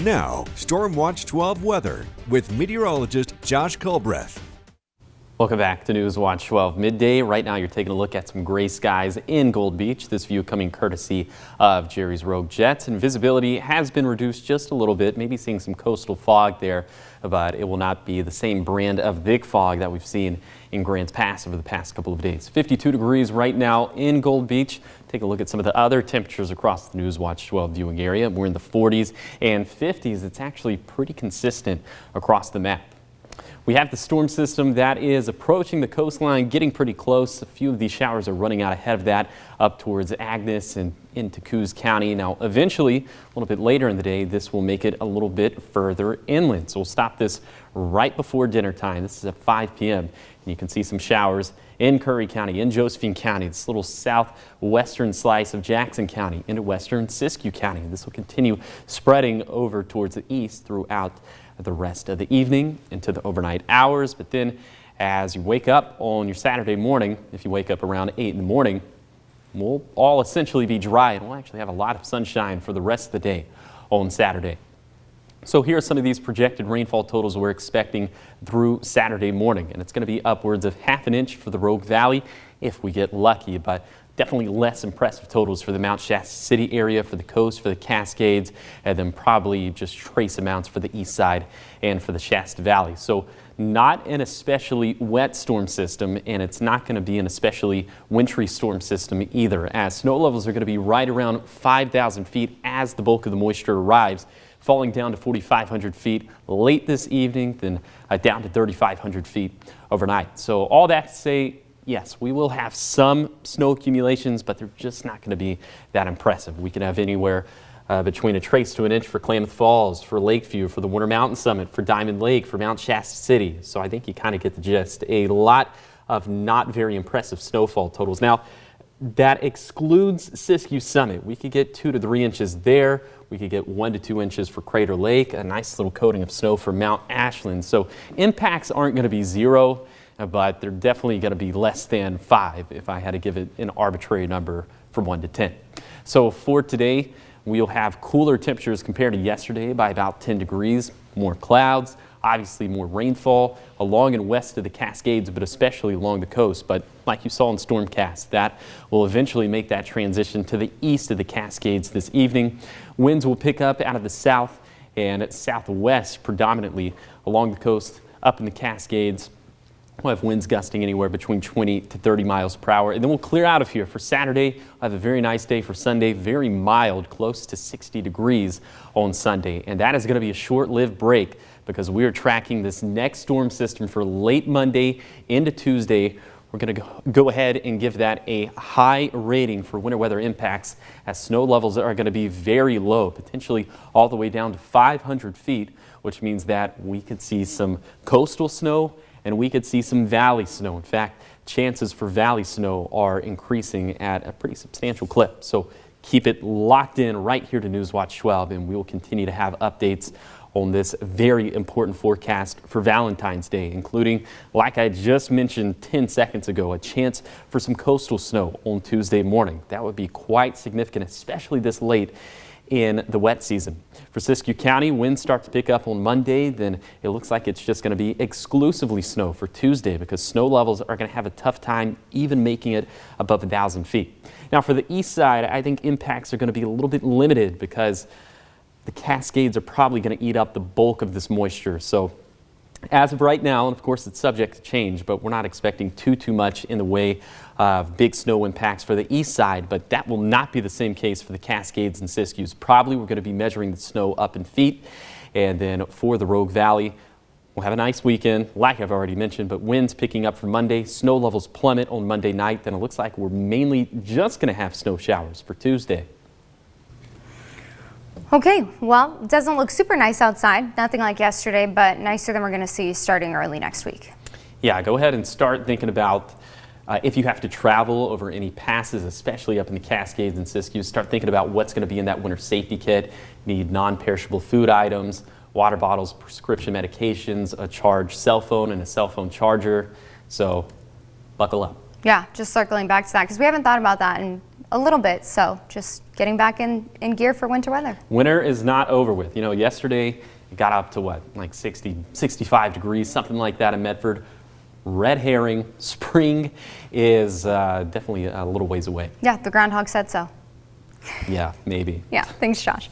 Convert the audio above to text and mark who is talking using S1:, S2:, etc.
S1: Now, Storm Watch 12 weather with meteorologist Josh Culbreth.
S2: Welcome back to News Watch 12 midday. Right now you're taking a look at some gray skies in Gold Beach. This view coming courtesy of Jerry's Rogue Jets, and visibility has been reduced just a little bit, maybe seeing some coastal fog there, but it will not be the same brand of thick fog that we've seen in Grants Pass over the past couple of days. 52 degrees right now in Gold Beach. Take a look at some of the other temperatures across the News Watch 12 viewing area. We're in the 40s and 50s. It's actually pretty consistent across the map. We have the storm system that is approaching the coastline, getting pretty close. A few of these showers are running out ahead of that up towards Agnes and into Coos County. Now, eventually, a little bit later in the day, this will make it a little bit further inland. So we'll stop this right before dinner time. This is at 5 p.m. And you can see some showers in Curry County, in Josephine County, this little southwestern slice of Jackson County, into western Siskiyou County. This will continue spreading over towards the east throughout the rest of the evening into the overnight hours. But then as you wake up on your Saturday morning, if you wake up around 8 in the morning, we'll all essentially be dry, and we'll actually have a lot of sunshine for the rest of the day on Saturday. So here are some of these projected rainfall totals we're expecting through Saturday morning, and it's going to be upwards of ½ an inch for the Rogue Valley if we get lucky, but definitely less impressive totals for the Mount Shasta City area, for the coast, for the Cascades, and then probably just trace amounts for the east side and for the Shasta Valley. So not an especially wet storm system, and it's not going to be an especially wintry storm system either, as snow levels are going to be right around 5,000 feet as the bulk of the moisture arrives, falling down to 4,500 feet late this evening, then down to 3,500 feet overnight. So all that to say, yes, we will have some snow accumulations, but they're just not going to be that impressive. We can have anywhere between a trace to an inch for Klamath Falls, for Lakeview, for the Winter Mountain Summit, for Diamond Lake, for Mount Shasta City. So I think you kind of get the gist. A lot of not very impressive snowfall totals. Now, that excludes Siskiyou Summit. We could get 2 to 3 inches there. We could get 1 to 2 inches for Crater Lake, a nice little coating of snow for Mount Ashland. So impacts aren't going to be 0. But they're definitely going to be less than 5 if I had to give it an arbitrary number from 1 to 10. So for today, we'll have cooler temperatures compared to yesterday by about 10 degrees, more clouds, obviously more rainfall along and west of the Cascades, but especially along the coast. But like you saw in Stormcast, that will eventually make that transition to the east of the Cascades this evening. Winds will pick up out of the south and southwest predominantly along the coast, up in the Cascades. We'll have winds gusting anywhere between 20 to 30 miles per hour. And then we'll clear out of here for Saturday. We'll have a very nice day for Sunday, very mild, close to 60 degrees on Sunday. And that is going to be a short-lived break because we are tracking this next storm system for late Monday into Tuesday. We're going to go ahead and give that a high rating for winter weather impacts, as snow levels are going to be very low, potentially all the way down to 500 feet, which means that we could see some coastal snow and we could see some valley snow. In fact, chances for valley snow are increasing at a pretty substantial clip. So keep it locked in right here to News Watch 12, and we will continue to have updates on this very important forecast for Valentine's Day, including, like I just mentioned 10 seconds ago, a chance for some coastal snow on Tuesday morning. That would be quite significant, especially this late in the wet season. For Siskiyou County, winds start to pick up on Monday, then it looks like it's just going to be exclusively snow for Tuesday because snow levels are going to have a tough time even making it above 1,000 feet. Now for the east side, I think impacts are going to be a little bit limited because the Cascades are probably going to eat up the bulk of this moisture. So as of right now, and of course it's subject to change, but we're not expecting too much in the way of big snow impacts for the east side, but that will not be the same case for the Cascades and Siskiyous. Probably we're going to be measuring the snow up in feet. And then for the Rogue Valley, we'll have a nice weekend, like I've already mentioned, but winds picking up for Monday. Snow levels plummet on Monday night. Then it looks like we're mainly just going to have snow showers for Tuesday.
S3: Okay, well, it doesn't look super nice outside. Nothing like yesterday, but nicer than we're going to see starting early next week.
S2: Yeah, go ahead and start thinking about if you have to travel over any passes, especially up in the Cascades and Siskiyou, start thinking about what's going to be in that winter safety kit. You need non-perishable food items, water bottles, prescription medications, a charged cell phone, and a cell phone charger. So buckle up.
S3: Yeah, just circling back to that because we haven't thought about that in a little bit. So just getting back in gear for winter weather.
S2: Winter is not over with. You know, yesterday it got up to what, like 60, 65 degrees, something like that in Medford. Red herring, spring is definitely a little ways away.
S3: Yeah, the groundhog said so.
S2: Yeah, maybe.
S3: Yeah, thanks, Josh.